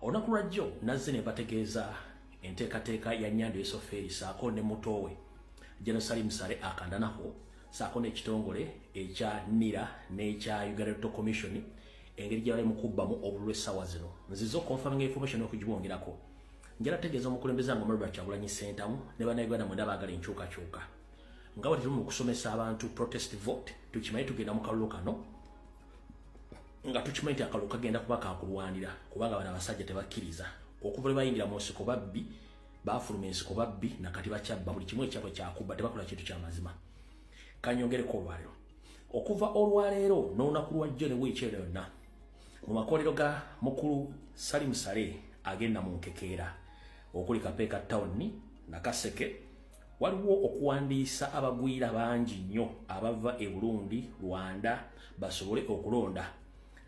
Olunaku lwajjo nazze ne bategeeza enteekateeka ya Nnyando Esofeeri saako ne mutowe General Salim Sale akandanaho saako n'ekitongole ekya NIRA n'ekya Uganda Electoral Commission engeri gye bali mu kubbamu obululu essaawa zino. Nzizo confirming information okugibongerako. Njala tegeeza omukulembeze wange Robert Kyagulanyi Ssentamu ne bannayuganda mwenda baagala enkyukakyuka. Nga bwe tuli mu kusomesa abantu protest vote, tukimanyi tugenda mu kalulu kano nga tukimanyi nti akalulu kagenda kuba kakulwanira kubanga bano abasajja tebakkiriza okuva lwe bayingira mu nsiko babbi baafuluma ensiko babbi nakati bakyabba buli kimu ekyabwe kyakubba tebakola kintu ky'amazima. Kanyongereko olwaleero okuva olwaleero n'olunaku lwajjo ne wiiki eno yonna mu makolero ga mukulu Salim Sale agenda mu Nkekeera okuli Kapeeka Town Nakaseke waliwo okuwandiisa abagwira bangi nnyo abava e Burundi Rwanda basobole okulonda.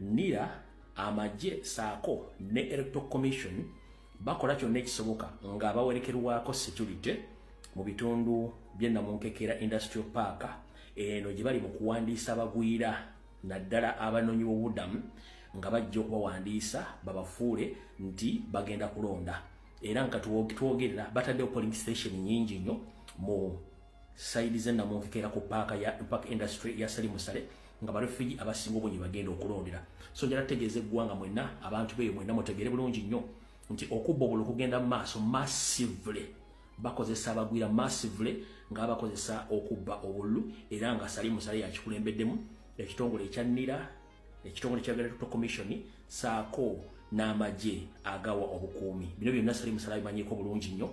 NIRA amagye saako ne Electoral Commission bakola kyonna ekisoboka nga bawerekerwako security mu bitundu by'e Namunkekeera Industrial Park eno gye bali mu kuwandiisa abagwira naddala abanoonyi b'obubudamu nga bajja okubawandiisa babafuule nti bagenda kulonda. Era nga twogerera bataddewo polling station nnyingi nnyo mu side z'e Namunkekeera ku park industry ya Salim Sale nga barefugee abasinga obungi bagenda okulondera. So njala tegeeza eggwanga mwenna abantu beeyo mwenna mutegeere bulungi nnyo nti okubba obululu kugenda maaso massively bakozesa abagwira massively nga bakozesa okubba obululu era nga Salim Sale yakikulembeddemu ekitongole ekya NIRA ekitongole kya Electoral Commission saako n'amagye agawa obukuumi. Bino byonna Salim Sale abimanyiiko bulungi nnyo.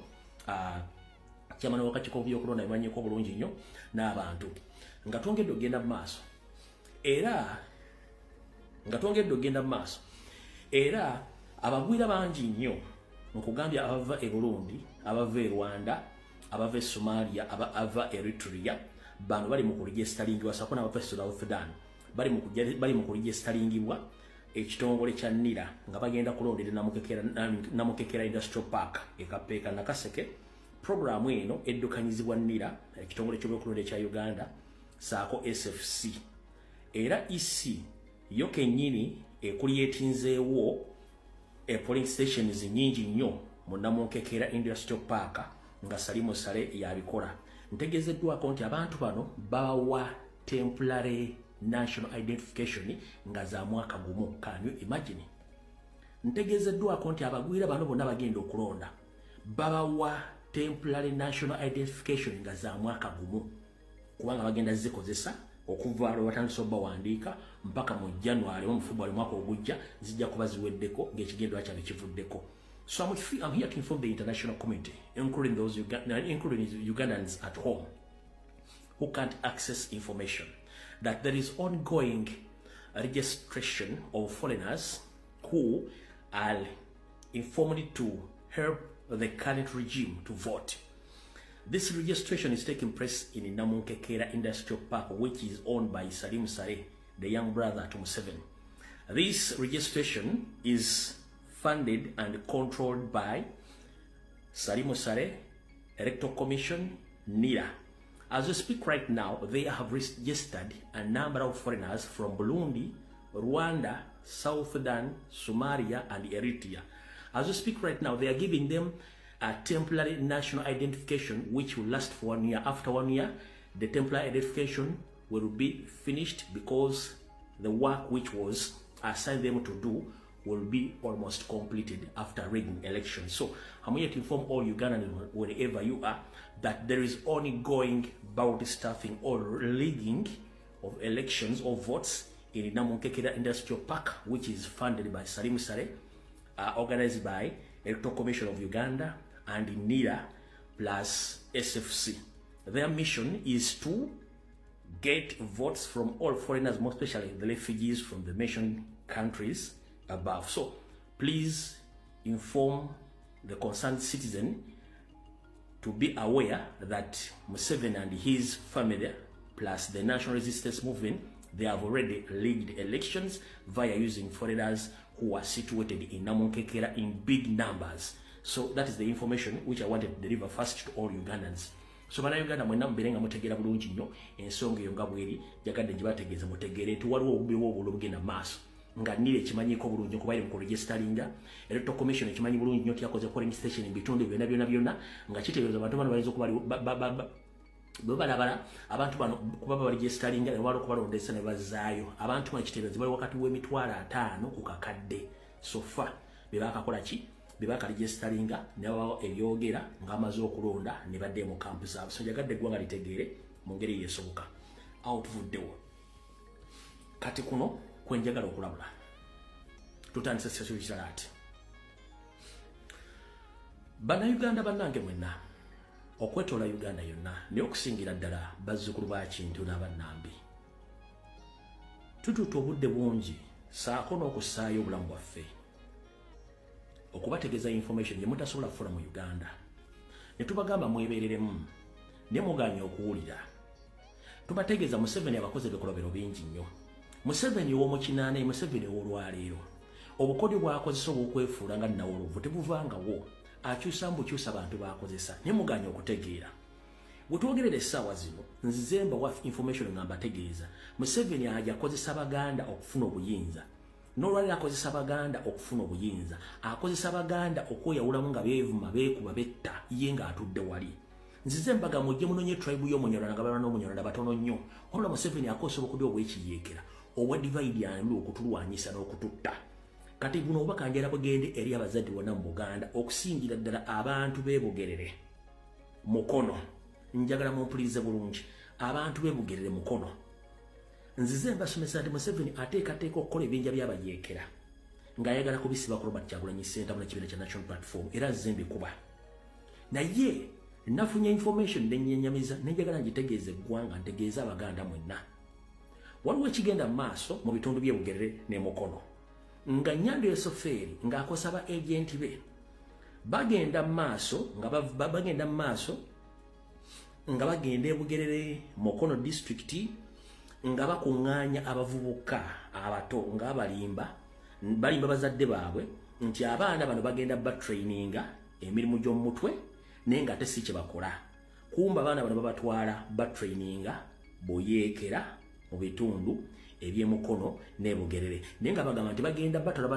Kyamana wakati ko byokulonda abimanyiiko bulungi nnyo n'abantu nga twongedde ogenda mu maaso era abagwira bangi nnyo nkugambya abava e Burundi abava e Rwanda abava e Somalia abava Eritrea bano bali mu kuregisteringibwa saako n'abava e Sudan bali mu kuregisteringibwa ekitongole kya NIRA nga bagenda kulondera Namunkekeera Industrial Park e Kapeeka Nakaseke. Programu eno eddukanyizibwa NIRA ekitongole ky'ebyokulonda ekya Uganda saako SFC era EC yo kennyini ekulyetinzeewo polling stations nnyingi nnyo mu Namunkekeera Industrial Park nga Salim Sale yabikola. Ntegeezeddwako nti abantu bano bawa temporary national identification nga za mwaka gumu. Can you imagine? Ntegeezeddwako nti abagwira bano bonna bagenda okulonda babawa temporary national identification nga za mwaka gumu kubanga bagenda zikozesa okuva lwe batandise obawandiika mpaka mu January mu February mwaka ogujja zijja kuba ziweddeko ng'ekigendwa kyabwe kivuddeko. So I'm here to inform the international community, including Ugandans at home who can't access information, that there is ongoing registration of foreigners who are informed to help the current regime to vote. This registration is taking place in Namunkekeera Industrial Park, which is owned by Salim Sale, the young brother to Museveni. This registration is funded and controlled by Salim Sale, Electoral Commission, NIRA. As we speak right now, they have registered a number of foreigners from Burundi, Rwanda, South Sudan, Somalia, and Eritrea. As we speak right now, they are giving them a temporary national identification which will last for 1 year. After 1 year, the temporary identification will be finished because the work which was assigned them to do will be almost completed after rigging elections. So I'm here to inform all Ugandans, wherever you are, that there is ongoing bounty stuffing or rigging of elections or votes in Namunkekeera Industrial Park, which is funded by Salim Sale, organized by Electoral Commission of Uganda and NIRA plus SFC. Their mission is to get votes from all foreigners, more especially the refugees from the mentioned countries above. So please inform the concerned citizen to be aware that Museveni and his family plus the National Resistance Movement, they have already rigged elections via using foreigners who are situated in Namunkekeera in big numbers. So that is the information which I wanted to deliver first to all Ugandans. So bana Uganda mwenna mbeere nga mutegeera bulungi nnyo ensonga eyo nga bweri jagadde gye bategeeza mutegeere nti waliwo obubi obululu bugenda maaso nga nile kimanyiko bulungi kuba iri mu registeringa electoral commission kimanyi bulungi nnyo tyakoze polling station bitundu byonna nga kitegeeza abantu bano bayinza okuba balabala abantu bano kuba baregisteringa ne waliwo kubalondesa ne bazaayo abantu bano kitegeeza bali wakati w'emitwalo 5 ku kakadde sofa bebakakola ki bebakaregisteringa ne babawo ebyogera ng'amaze okulonda ne badde mu kampu zaabwe so njagadde eggwanga litegeere mu ngeri yeesoboka awo tuvuddewo kati kuno kwenjagala okulabula tutandise sesio kirala ati bannayuganda bannange mwenna okwetoola Uganda yonna naye okusingira ddala bazzukulu ba Kintu n'abannambi tutuuta obudde bungi saako n'okussaayo obulamu bwaffe okubategeeza information gye mutasobola kufuna mu Uganda ne tubagamba mwebereremu ne muganya okuwulira tubategeeza Museveni abakoze ebikolobero bingi nnyo Museveni ow'omukinaana Museveni ow'olwaleero obukodyo bw'akozesa obw'okwefuula nga nnawolovu tebuvangawo akyusa mbukyusa abantu bakozesa ne muganya okutegeera bwe twogerera essaawa zino nzizemba wa information nga mbategeeza Museveni akozesa Baganda okufuna obuyinza n'olwaliro akozesa Baganda okufuna obuyinza akozesa Baganda okweyawulamu nga beevuma beekuba betta ye ng'atudde wali nzizembaga mujje munonye tribe y'Omunyarwanda nga balwana n'Omunyarwanda batono nnyo wabula Museveni akozesa obukodyo obw'ekiyeekera obwa divide and rule okutulwanyisa n'okututta kati buno obubaka njala bugende eri abazadde bonna mu Buganda okusingira ddala abantu beebugerere mukono njagala mumpulirize bulungi abantu beebugerere mukono nzize mbasomesa nti Museveni ateekateeka okukola ebinja by'abajeekera ng'ayagala kubisiba ku Robert Kyagulanyi Ssentamu n'ekibiina kya National Platform era azze mbikuba naye nafunye information nenyenyamiza nenjagala ngitegeeze eggwanga ntegeeza Abaganda mwenna waliwo ekigenda mu maaso mu bitundu by'ebugerere ne mukono nga Nyando Esoferi ng'akosa ba agenti be bagenda maaso nga bagenda maaso nga bagenda ebugerere Mukono district nga bakuŋŋaanya abavubuka abato ng'abalimba bazadde baabwe nti abaana bano bagenda batraininga emirimu gy'omutwe naye ng'ate si kye bakola kumba abaana bano babatwala batraininga buyeekera mu bitundu ebyemukono n'ebugerere naye nga bagamba nti bagenda batwala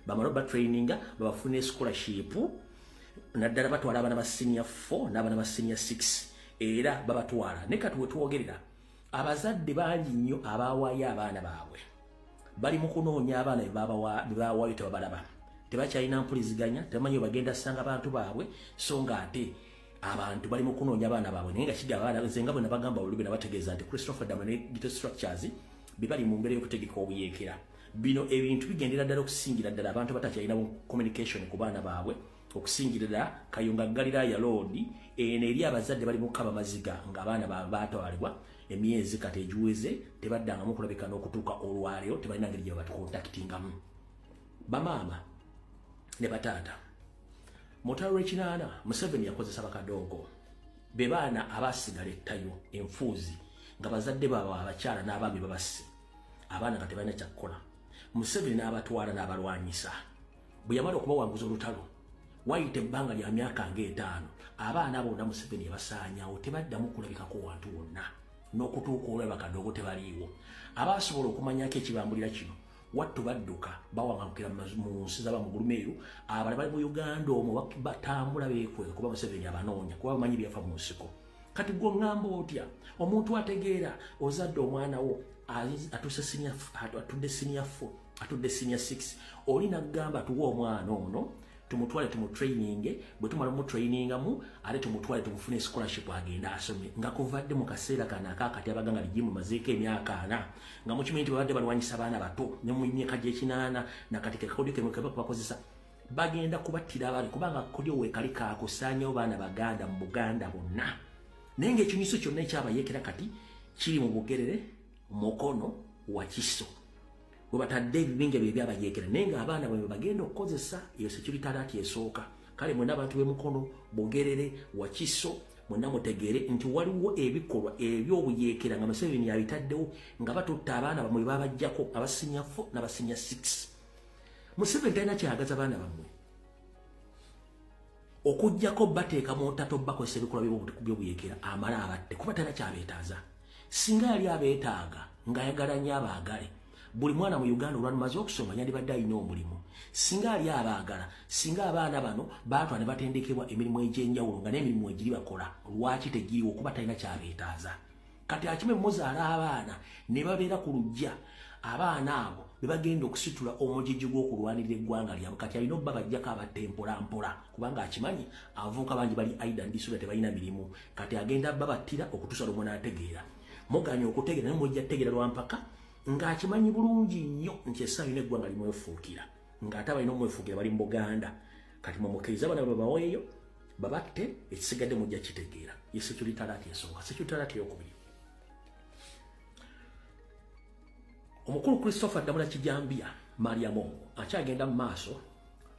bamala batraininga babafune scholarship naddala batwala abaana ba senior 4 n'abaana ba senior 6 era babatwala naye kati wetwogerera abazadde bangi nnyo abawaayo abaana baabwe bali mu kunoonya abaana bebawaayo tebabalaba tebakyalina mpuliziganya tebamanyi bagenda ssanga abantu baabwe so ng'ate abantu bali mu kunoonya abaana baabwe naye nga kiga abaana nze nga bwe nabagamba olulube nabategeeza nti Christopher Dama ne Gito Structures bibali mu mbeera y'okutegeka obuyeekera bino ebintu bigendera ddala okusingira ddala abantu batakyalina communication ku baana baabwe okusingira ddala Kayunga Galilaya Road eri abazadde bali mu kaba maziga ng'abaana baabwe baatwalibwa emyezi kati egiweze tebaddangamu okulabika n'okutuuka olwaleero tebalina ngeri gye babakontaktingamu bamaama ne bataata mutalo lw'ekinaana Museveni yakozesa bakadoogo be baana abaasigala ettayo enfuuzi nga bazadde baabwe abakyala n'abaami babasse abaana nga tebalina kyakkola Museveni n'abatwala n'abalwanyisa bwe yamala okubawanguza olutalo wayita ebbanga lya myaka ng'etaano abaana bonna Museveni yabasaanyawo tebaddamu kulabikako wantu wonna n'okutuuka olwo bakadoogo tebaliiwo abaasobola okumanyako ekibambulira kino wattu badduka bawaŋŋamukira mu nsi z'aba mu Gulumeeru abalala bali mu Uganda omwo batambula beekweka kuba Museveni abanoonya kuba bamanyi byafa mu nsiko kati gwe ŋŋamba otya omuntu ategeera ozadde omwana wo atudde senior 4 atudde senior 6 oli naggamba tuwa omwana ono tumutwale tumutraininge bwe tumala mutrainingamu ate tumutwale tumufune scholarship agenda asome nga kuvadde mu kaseera kana akakati abaganga ligimu mazeeko emyaka 4 nga mukimanyi nti babadde balwanyisa abaana bato ne mu myaka gy'ekinaana nakati kakodyo kemwe bakozesa bagenda kubattira abaana kubanga kodyo weekali kaakusaanyawo baana Baganda mu Buganda bonna naye ng'ekinyuso kyonna ekyabayeekera kati kiri mu Bugerere Mukono Wakiso bwe batadde ebibinja bye byabayeekera naye ng'abaana bwe bagenda okukozesa eyo security alert esooka kale mwenna abantu b'Emukono Bugerere Wakiso mwenna mutegeere nti waliwo ebikolwa eby'obuyeekera nga Museveni abitaddewo nga batutta abaana bamwe babajjako abasinya 4 n'abasinya 6 Museveni talina kyagaza abaana bamwe okujjako bateeka mu ntato bakozesa ebikolwa by'obuyeekera amala abatte kuba talina kyabeetaaza singa yali abeetaaga ng'ayagala nnyo abaagale buli mwana mu Uganda olwalumaze okusoma yandibadde alina omulimu singa ali abaagala singa abaana bano baatwa ne batendekebwa emirimu egy'enjawulo nga n'emirimu egiri bakola lwaki tegiriwo kuba talina kyabeetaaza kati akime muzaala abaana ne babeera ku lujja abaana abo be bagenda okusitula omujiji gw'okulwanirira eggwanga lyabwe kati alina obba bajjako abattempolampola kubanga akimanyi abavubuka bangi bali aida ndisula tebalina mirimu kati agenda abba battira okutuusa lwe munaategeera muganya okutegeera naye mujja kutegeera lwampaka ng'akimanyi bulungi nnyo nti essaawa yina eggwanga limwefuukira ng'ate abalina omwefuukira bali mu Buganda kati mumukkiriza abana babaweeyo babatte ekisigadde mujja kitegeera ye security alert ensonga security alert eyokubiri omukulu Christopher Damula Kijambia Mariamo akyagenda mu maaso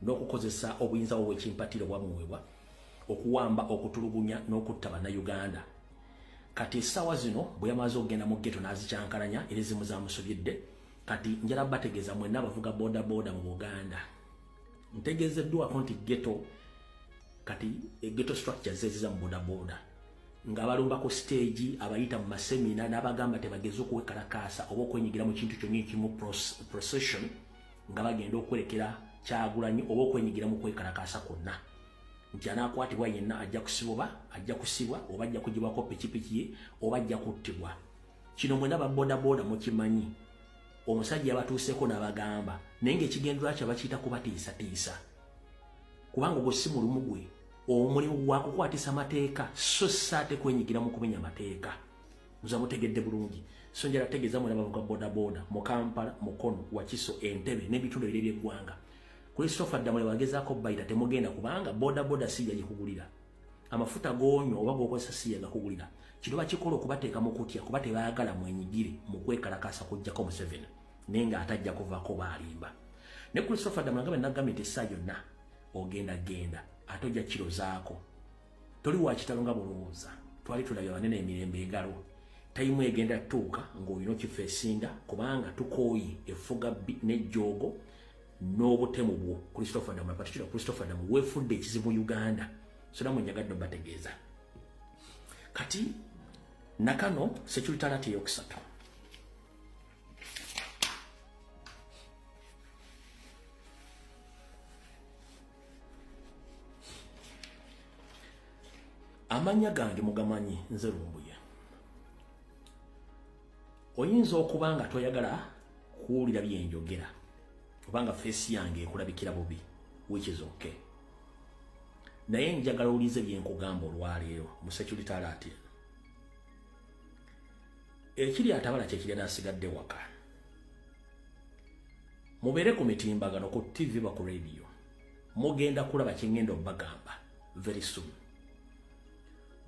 n'okukozesa obuyinza obw'ekimpatiro bwamuweebwa okuwamba okutulugunya n'okutta bannayuganda kati essaawa zino bwe yamaze okugenda mu ghetto n'azikyankalanya era ezimu zamusobyedde kati njala bategeeza mwenna abavuga boda boda mu Buganda ntegeezeddwako nti ghetto kati ghetto structures eziza mu boda boda ng'abalumba ku stage abayita mu masemina n'abagamba tebageze okuwekalakaasa oba okwenyigira mu kintu kyonna ekimu procession nga bagenda okwerekera Kyagulanyi oba okwenyigira mu kwekalakaasa kwonna nti anaakwatibwa yenna ajja kusibwa oba ajja kugibwako pikipiki ye oba ajja kuttibwa kino mwena baboda boda mukimanyi omusajja yabatuuseeko n'abagamba naye ng'ekigendera kye bakiyita kubatiisatiisa kubanga ogwo si mulimu gwe omulimu gwa kukwatisa mateeka so saate kwenyigira mu kumenya mateeka muza mutegedde bulungi so njala tegeeza mwena bavuga boda boda mu Kampala Mukono Wakiso Entebbe n'ebitundu ebirala by'eggwanga Christopher Damula wagezaako bayita temugenda kubanga boda boda si yagikugulira amafuta gonyo oba g'okozesa si yagakugulira kino bakikola okubateeka mu kutya kuba tebaagala mwenyigire mu kwekalakaasa kujjako Museveni naye ng'atajja kuvaako baalimba ne Christopher Damula nga bennagambye nti essaawa yonna ogenda ate ojja kirozaako toli wa kitalo nga bulowooza twali tulabye abanene emirembe egalo tayimu egenda tuuka ng'olina okifeesinga kubanga tukooyi efuga n'ejjoogo n'obutemu bwo Christopher Damula particular Christopher Damula weefudde ekizibu mu Uganda so namwe njagadde bategeeza kati nakano security alert eyokusatu amanya gange mugamanyi nze Lumbuye oyinza okuba nga toyagala kuwulira byenjogera kubanga feesi yange ekulabikira bubi which is okay naye njagala ulize byenkugamba olwaleero mu security alert ekiri atabala kyekiri nasigadde waka mubeere ku mitimbagano ku TV ba ku radio mugenda kulaba kyengenda obagamba very soon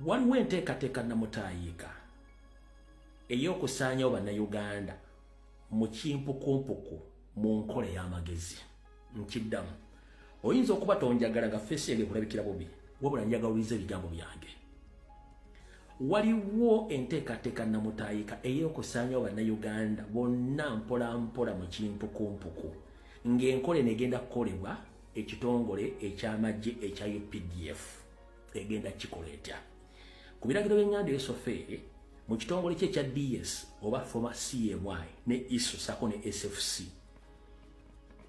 waliwo enteekateeka namutayiika ey'okusaanyawo bannayuganda mu kimpukumpuku mu nkola y'amagezi nkiddamu oyinza okuba tonjagala nga feesi yange ekulabikira bubi wabula njagala ulize ebigambo byange waliwo enteekateeka namutayiika ey'okusaanyawo bannayuganda bonna mpolampola mu kimpukumpuku ng'enkola enegenda kukolebwa ekitongole eky'amagye ekya UPDF egenda kikola etya ku biragiro by'ennyanda esofeere mu kitongole kye ekya DS oba former CMY ne ISO sako ne SFC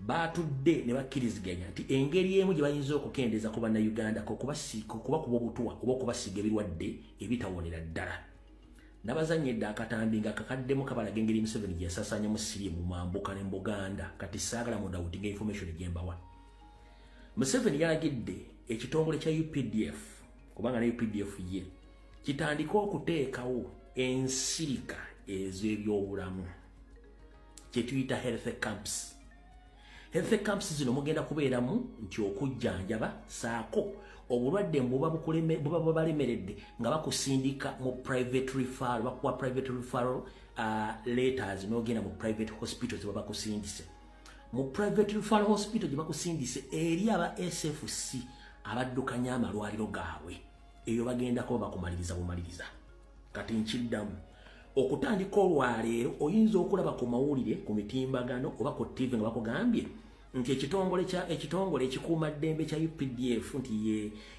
batudde ne bakkiriziganya nti engeri emu gye bayinza okukendeeza ku bannayuganda kuba kuba obutuwa oba okubasiiga ebirwadde ebitawonera ddala n'abazannyedde akatambi nga kakaddemu kabalaga engeri Museveni gye yasaasaanyamu siriimu mambuka ne mu Buganda kati saagala mu dawutinga information gyembawa Museveni yalagidde ekitongole kya UPDF kubanga ne UPDF ye kitandika okuteekawo ensirika ez'ebyobulamu kye tuyita health camps. Health camps zino mugenda kubeeramu nti okujjanjaba saako obulwadde buba balemeredde nga bakusindika mu private referral bakuwa private referral letters n'ogenda mu private hospitals baba kusindise mu private referral hospital gye bakusindise eri aba SFC abaddukanya amalwaliro gaabwe eyo bagendako bakumaliriza bumaliriza kati nkiddamu okutandika olwaleero oyinza okulaba ku mawulire ku mitimbagano oba ku TV nga bakugambye nti ekitongole ekikuuma ddembe kya UPDF nti ye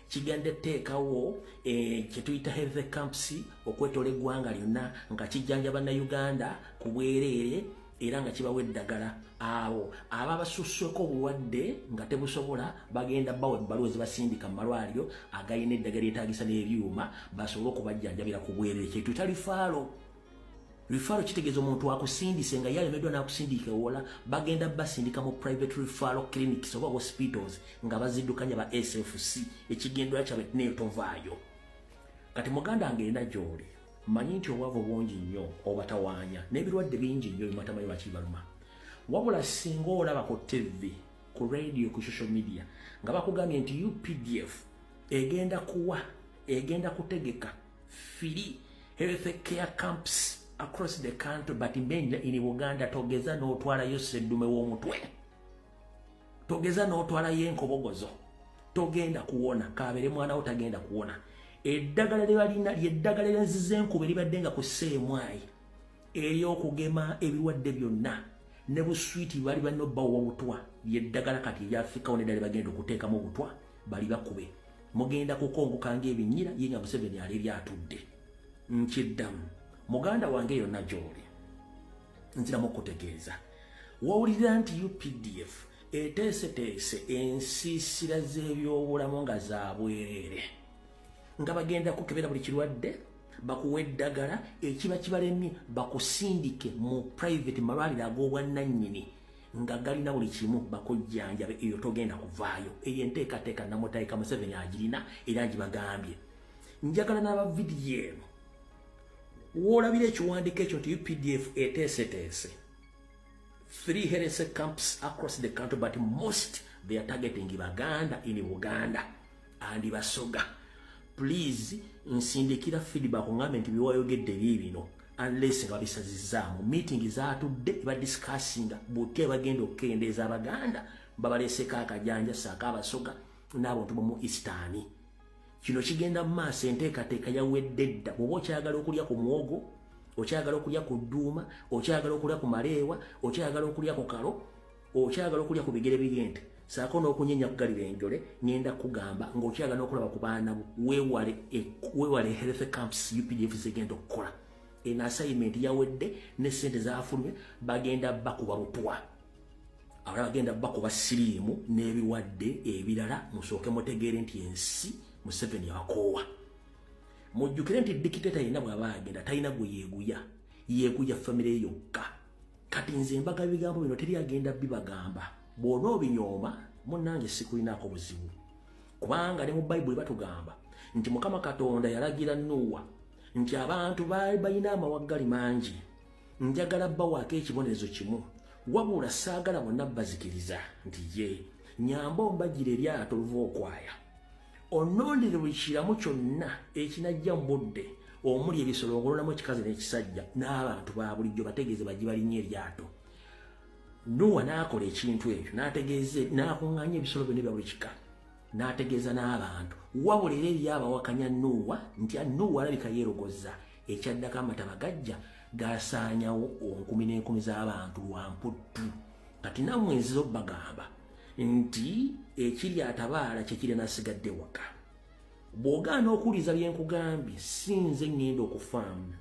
kigenda teekawo kye tuyita health camps okwetola eggwanga lyonna nga kijjanja bannayuganda ku bwereere era nga kibawa eddagala abo ababasusseko obulwadde nga tebusobola bagenda bawa ebbaluwa ezibasindika mu malwaliro agayina eddagala eryetaagisa n'ebyuma basobole okubajjanjabira ku bwerere kyetuyita lifaalo. Lifaalo kitegeeza omuntu akusindise nga yalemeddwa n'akusindika ewala bagenda basindika mu private referral clinics oba hospitals nga baziddukanya ba SFC ekigendera kyabe neetovaayo. Kati muganda ngenda gy'oli manyi nti obwavu bungi nnyo obatawaanya n'ebirwadde bingi nnyo bimatamanyi bakibaluma. Wabula singa olaba ku TV, ku radio, ku social media nga bakugambye nti UPDF egenda kutegeka free health care camps across the country but mainly in Uganda, togeza n'otwalayo seddume w'omutwe, togeza n'otwalayo enkobogozo, togenda kuwona. Kabere mwana wo tagenda kuwona. Eddagala lyebalina lyeddagala lyenziza enkuba eribadde nga ku seemwayi ery'okugema ebirwadde byonna ne buswiti bali balina obbawa obutwa lyeddagala kati eryafrika wona bagenda okuteekamu obutwa bali bakube. Mugenda kukonguka ng'ebinyira ye nga Museveni ali eryatudde. Nkiddamu muganda wange yonna gy'oli nziramu okutegeeza wawulira nti UPDF eteeseteese ensiisira z'ebyobulamu nga za bwereere nga bagenda kukebera buli kirwadde bakuwa eddagala ekiba kibalemye bakusindike mu private malwaliro ag'obwannannyini nga galina buli kimu bakujjanjabe. Eyo togenda kuvaayo. Eyo enteekateeka Namutaika Museveni agirina era ngibagambye. Njagala n'abavidiyo eno woolabira ekiwandiiko ekyo nti UPDF eteeseteese 3 health camps across the country but most they are targeting Baganda in Uganda and Basoga. Please nsindikira feedback ngambe nti biwayogedde bibino unless nga bisazizaamu meeting zaatudde ba discussinga butya bagenda okukendeeza Abaganda babaleseko akajanja saaka Abasoga n'abantu mu Eastern. Kino kigenda mu maaso enteekateeka yawedde dda. Bw'oba okyagala okulya ku muwogo, okyagala okulya ku dduuma, okyagala okulya ku maleewa, okyagala okulya ku kalo, okyagala okulya ku bigere by'ente, saako n'okunyenya ku galira enjole, ngenda kugamba ng'okyagala n'okulaba ku baana bo weewale health camps UPDF zigenda okukola. Eno assignment yawedde ne ssente zafulumye bagenda bakuba butwa. Abala bagenda bakuba siriimu n'ebiwadde ebirala musooke mutegeere nti ensi Museveni abakoowa. Mujjukire nti dikiteta yenna bw'aba agenda talina gwe yeeguya famire yokka. Kati nze mbaga bigambo bino teri agenda bibagamba. Bw'ona obinyooma munnange sikulinaako buzibu. Kubanga ne mu Bayibuli batugamba nti Mukama Katonda yalagira Nuuwa nti abantu baali balina amawaggali mangi. Njagala bawaako ekibonerezo kimu. Wabula saagala bonna bazikiriza nti ye nyamba ombajjira eryato luva okwaya. Onondere buli kiramu kyonna ekinajja mu budde omuli ebisolo ng'ololamu ekikazi n'ekisajja n'abantu ba bulijjo bategeeze bajje balinnya eryato. Nuuwa n'akola ekintu ekyo n'akuŋŋaanya ebisolo byonna ebya buli kika n'ategeeza n'abantu. Wabula era eri abawakanya Nuuwa nti Nuuwa alabika yeerogozza ekyaddako amataba gajja gasaanyawo enkumi n'enkumi z'abantu lwamputtu. Kati nammwe nzizo bagamba nti ekiri atabaala kyekiri nasigadde waka. Bw'ogaana okuwuliza bye nkugambye sinze ngenda okufaamu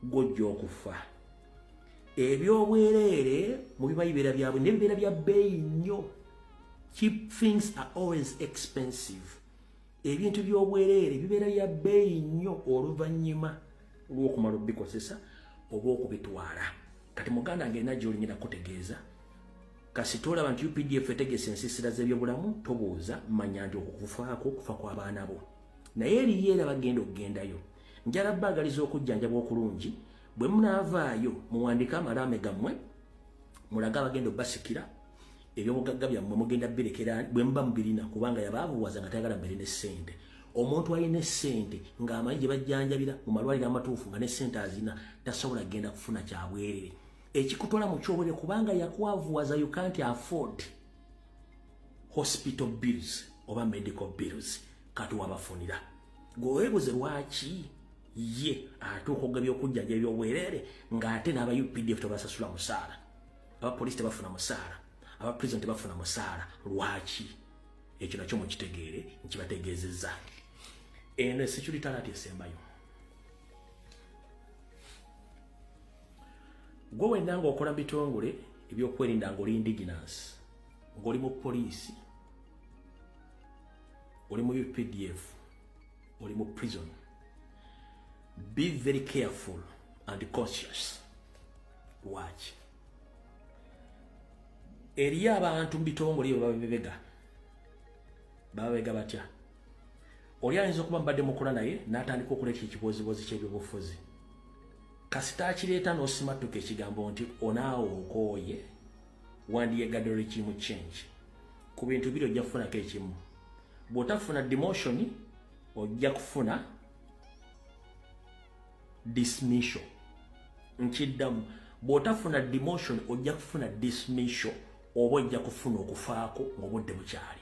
gojja okufa. Ebyobwereere mu biba bibeera byabwe n'ebibeera bya bbeeyi nnyo. Cheap things are always expensive. Ebintu by'obwereere bibeera bya bbeeyi nnyo oluvannyuma lw'okumala obikozesa oba okubitwala. Kati muganda ngenda gy'olinyira kutegeeza kasita olaba nti UPDF etegese ensiisira z'ebyobulamu tobuuza manya nti okukufaako kufa kw'abaana bo. Naye eriyo era bagenda okugendayo. Njala baagaliza okujjanjaba okulungi bwe munaavaayo muwandike amalaame gammwe mulaga abagenda obbasikira ebyobugagga byammwe mugenda birekera bwe muba mubirina kubanga yabaabuwaza nga tayagala mbere ne ssente. Omuntu alina essente ng'amanyi gye bajjanjabira mu malwaliro amatuufu nga ne ssente azina tasobola kugenda kufuna kyabwerere. Ekikutwala mu kyobwerere kubanga yakwavuwaza you can't afford hospital bills oba medical bills kati wabafunira. Gweweebuze lwaki ye atuuka okugabya okujjanja ebyobwerere ng'ate n'aba UPDF tebasasula musaala, abapoliisi tebafuna musaala, abaprison tebafuna musaala. Lwaki? Ekyo nakyo mukitegeere nkibategeezezza. Eno security alert esembayo. gwe wenna ng'okola mu bitongole ebyokwerinda ng'oli indigenous, ng'oli mu poliisi, oli mu UPDF, oli mu prison, be very careful and cautious. Watch. Eriyo abantu mu bitongole ebyo bababega batya. Oli ayinza okuba mbadde mukola naye n'atandika okuleeta ekibozibozi ky'ebyobufuzi. Kasita akireeta n'osimattuka ekigambo nti onaawo okooye wandiyegadde regime change. Ku bintu biri ojja kufunako ekimu. Bw'otafuna demotion ojja kufuna dismissal. Nkiddamu, bw'otafuna demotion ojja kufuna dismissal oba ojja kufuna okufaako ng'obudde bukyali.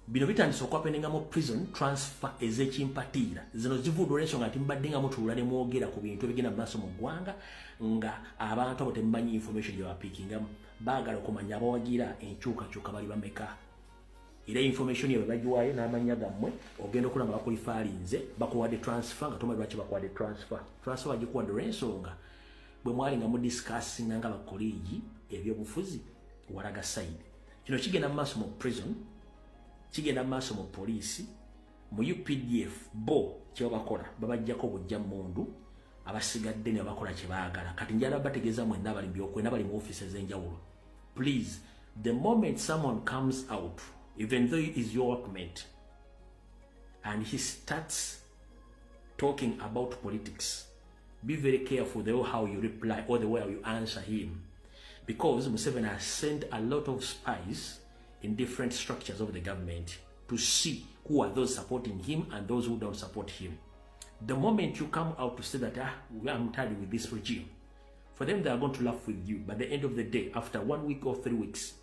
Bino bitandise okwapeninga mu prison transfer ez'ekimpatiira. Zino zivuddwa n'ensonga nti mbadde nga mutuula ne mwogera ku bintu ebigenda mu maaso mu ggwanga nga abantu abo temumanyi information gye bapiikingamu. Baagala okumanya abawagira enkyukakyuka bali bameka. Era information yewe bagiwaayo n'amanya gammwe ogenda okulaba nga bakulifaalinze bakuwadde transfer nga tomanyi lwaki bakuwadde transfer. Transfer bagikuwadde olw'ensonga bwe mwali nga mudiscussinga nga bakolegi ebyobufuzi walaga side. Kino kigenda mu maaso mu prison, kigenda mu maaso mu poliisi, mu UPDF bo kye bakola babajjako bujja mundu abasigadde ne bakola kye baagala. Kati njala bategeeza mwenna bali byokwena bali mu offices ez'enjawulo. Please, the moment someone comes out, even though he is your workmate, and he starts talking about politics, be very careful the way how you reply or the way how you answer him. Because Museveni has sent a lot of spies in different structures of the government to see who are those supporting him and those who don't support him. The moment you come out to say that, I'm tired with this regime, for them they are going to laugh with you. But at the end of the day, after 1 week or 3 weeks,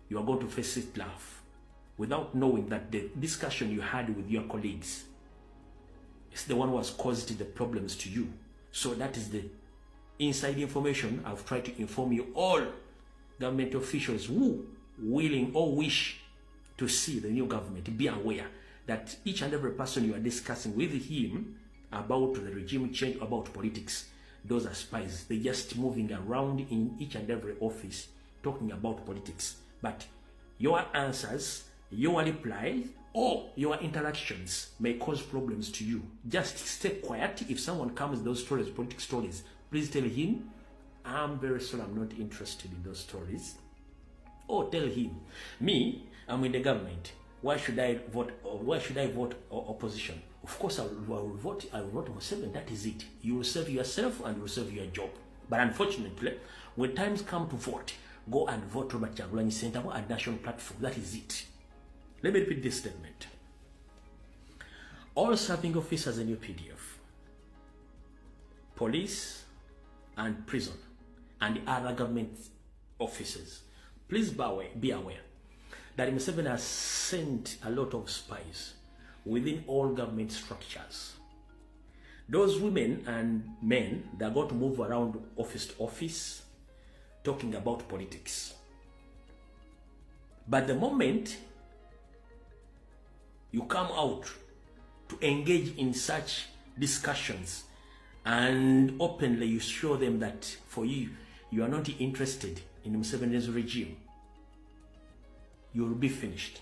you are going to face it laugh without knowing that the discussion you had with your colleagues is the one who has caused the problems to you. So that is the inside information I've tried to inform you all government officials who willing or wish to see the new government. Be aware that each and every person you are discussing with him about the regime change, about politics, those are spies. They're just moving around in each and every office talking about politics. But your answers, your replies, or your interactions may cause problems to you. Just stay quiet. If someone comes with those stories, political stories, please tell him, I'm very sorry, I'm not interested in those stories. Or tell him, me, I'm in the government. Why should I vote? Or why should I vote opposition? Of course, I will vote Museveni. That is it. You will serve yourself and you will serve your job. But unfortunately, when times come to vote, go and vote Robert Kyagulanyi Ssentamu at national platform. That is it. Let me repeat this statement. All serving officers in UPDF, police and prison, and other government officers, please be aware that Museveni has sent a lot of spies within all government structures. Those women and men, they are going to move around office to office talking about politics. But the moment you come out to engage in such discussions and openly you show them that for you, you are not interested in Museveni's regime, you will be finished.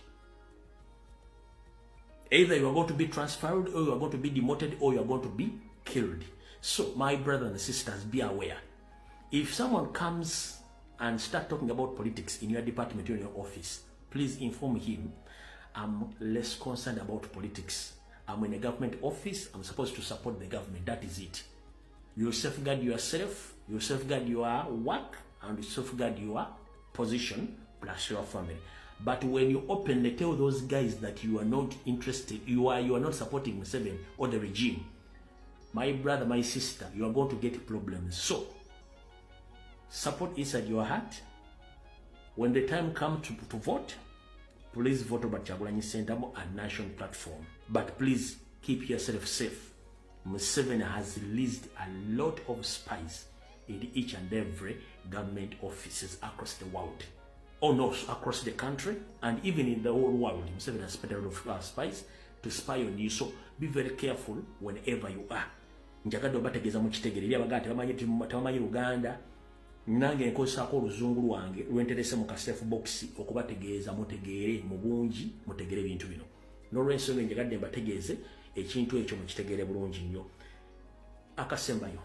Either you are going to be transferred, or you are going to be demoted, or you are going to be killed. So, my brothers and sisters, be aware. If someone comes and start talking about politics in your department or in your office, please inform him, I'm less concerned about politics. I'm in a government office, I'm supposed to support the government. That is it. You safeguard yourself, you safeguard your work, and you safeguard your position plus your family. But when you openly tell those guys that you are not interested, you are not supporting Museveni or the regime, my brother, my sister, you are going to get problems. So, support inside your heart. When the time comes to vote, please vote Robert Kyagulanyi Ssentamu at national platform. But please keep yourself safe. Museveni has released a lot of spies in each and every government offices across the world. Or no, across the country, and even in the whole world. Museveni has spent a lot of spies to spy on you. So be very careful whenever you are. njagadde obategeeza mu kitegere abagaa tebamanyi Luganda nange nkozesako oluzungu lwange lwenterese mu kasefu box okubategeeza mutegeere mu bungi mutegeere ebintu bino n'olwensonga njagadde mbategeeze ekintu ekyo mu kitegere bulungi nnyo akasembayo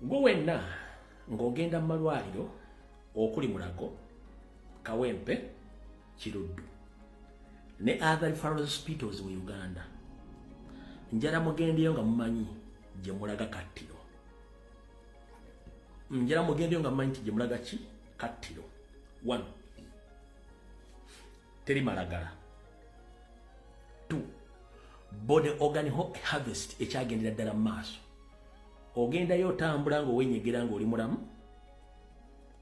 gwe wenna ng'ogenda mu malwaliro okuli Mulago Kawempe Kiruddu ne other referral hospitals mu Uganda njala mugendeyo nga mumanyi gye mulaga Kattiro njala mugendeyo nga mumanyi gye mulaga ki Kattiro 1 teri malagala 2 body organ harvest ekyagendera ddala mu maaso ogendayo otambula ng'owenyegera ng'oli mulamu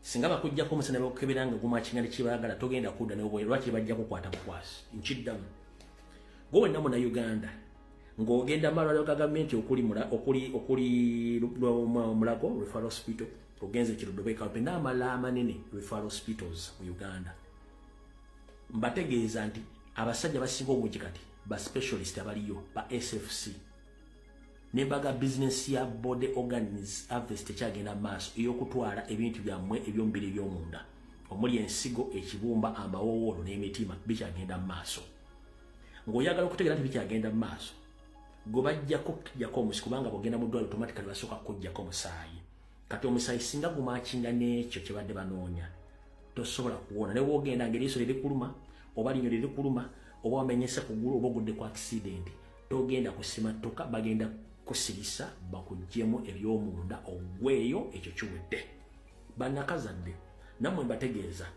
singa bakujjako omusana bakukebera nga gumakinga nekibaagala togenda kudda n'obwoyo lwaki bajja kukwata bukwasi nkiddamu gwe wenna muna Uganda ng'ogenda malwaliro ga gavumenti okuli Mulago referral hospital ogenze Kiruddu Kawempe n'amalala amanene referral hospitals mu Uganda mbategeeza nti abasajja basinga obungi kati ba specialist abaliyo ba SFC nembaga business ya body organs harvest ekyagenda maaso ey'okutwala ebintu byammwe ebyomubiri eby'omunda omuli ensigo ekibumba amawoowolo n'emitima bikyagenda maaso ng'oyagala okutegeera nti bikyagenda maaso gwe bajjako omusi kubanga bwogenda mu ddwaliro automatically basooka kujjako omusaayi kati omusaayi singa gumakinga n'ekyo kye badde banoonya tosobola kuwona ne woogenda ng'eriiso liri kuluma oba linyo liri kuluma oba wamenyese kugulu oba ogudde ku accident togenda kusimattuka bagenda kusirisa bakuggyemu eby'omunda ogweyo ekyo kiwedde bannakazadde nammwe mbategeeza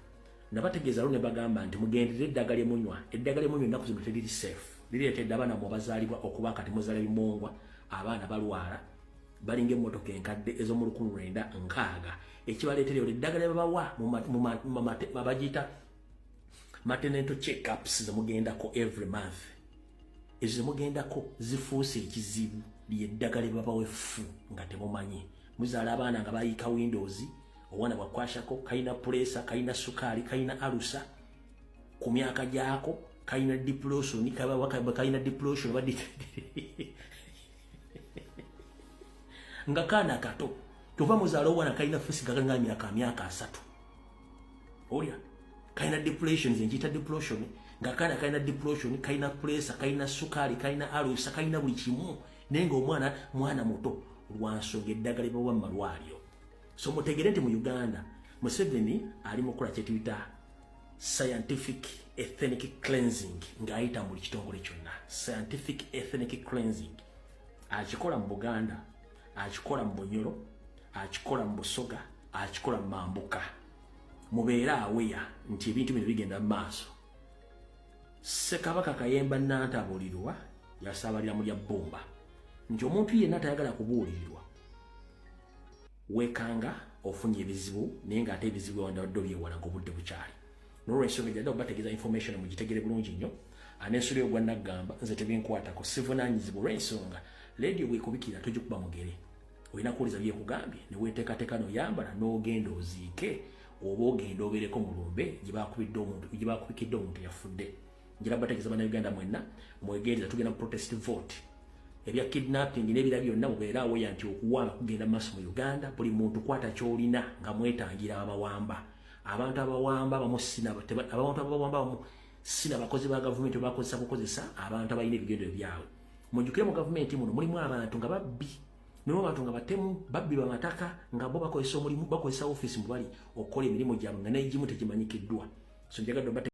nabategeeza lwo ne bagamba nti mugendere eddagala emunywa ennaku zino teriri safe lireetedde abaana mu bazaalibwa okuba kati muzaala bimongwa abaana balwala balinga emmotoka enkadde ez'omu 1960 ekibaleetera olwo eddagala babawa bagiyita maternal check-ups zemugendako every month ezo zemugendako zifuuse ekizibu lyeddagala babawa effu nga temumanyi muzaala abaana nga bayiika windows obwana bwakwashako kayina pulesa kayina sukaali kayina alusa ku myaka gyako kayina diplosion kayina diplosion nga kaana kato tova muzaala obwana kayina fesi galinga myaka 3 olya kayina diplosion zenjita diplosion nga kaana kayina diplosion kayina pulesa kayina sukaali kayina alusa kayina buli kimu naye nga mwana muto lwansonga eddagala bawa mu malwaliro so mutegere nti mu Uganda Museveni ali mu kukola kyetuyita scientific ethnic cleansing ng'ayita mu kitongole kyonna scientific ethnic cleansing akikola mu Buganda akikola mu Bunyoro akikola mu Busoga akikola mu Mambuka mubeere aweya nti ebintu bino bigenda mu maaso Ssekabaka Kayemba Nantabulirwa yasabalira mu lya bbumba nti omuntu yenna tayagala kubuulirirwa wekanga ofunye ebizibu naye ng'ate ebizibu wandawadde obyewala ng'obudde bukyali n'olwensonga ejjadde okubategeeza information mugitegere bulungi nnyo anensula ogwa naggamba nze tebinkwatako sivunaanyizibwa olw'ensonga leediyo bwekubikira tojja mugere olina kuwuliza byekugambye ne weeteekateeka n'oyambala n'ogenda oziike oba ogenda obeereko mu lumbe gye baakubikidde omuntu yafudde njira bategeeza bannayuganda mwenna mwegendereza tugenda mu protest vote ebya kidnapping n'ebira byonna mubeera aweya nti okuwamba kugenda maaso mu Uganda buli muntu kwata ky'olina nga mwetangira abawamba abantu abawamba sina bakozi ba gavumenti bakozesa kukozesa abantu abalina ebigendo byabwe mujjukire mu gavumenti muno mulimu abantu nga babbi mulimu abantu nga batemu babbi bamataka nga bo bakozesa omulimu bakozesa office mu bali okukola emirimu gyabwe nga n'egimu tegimanyikiddwa so njagadde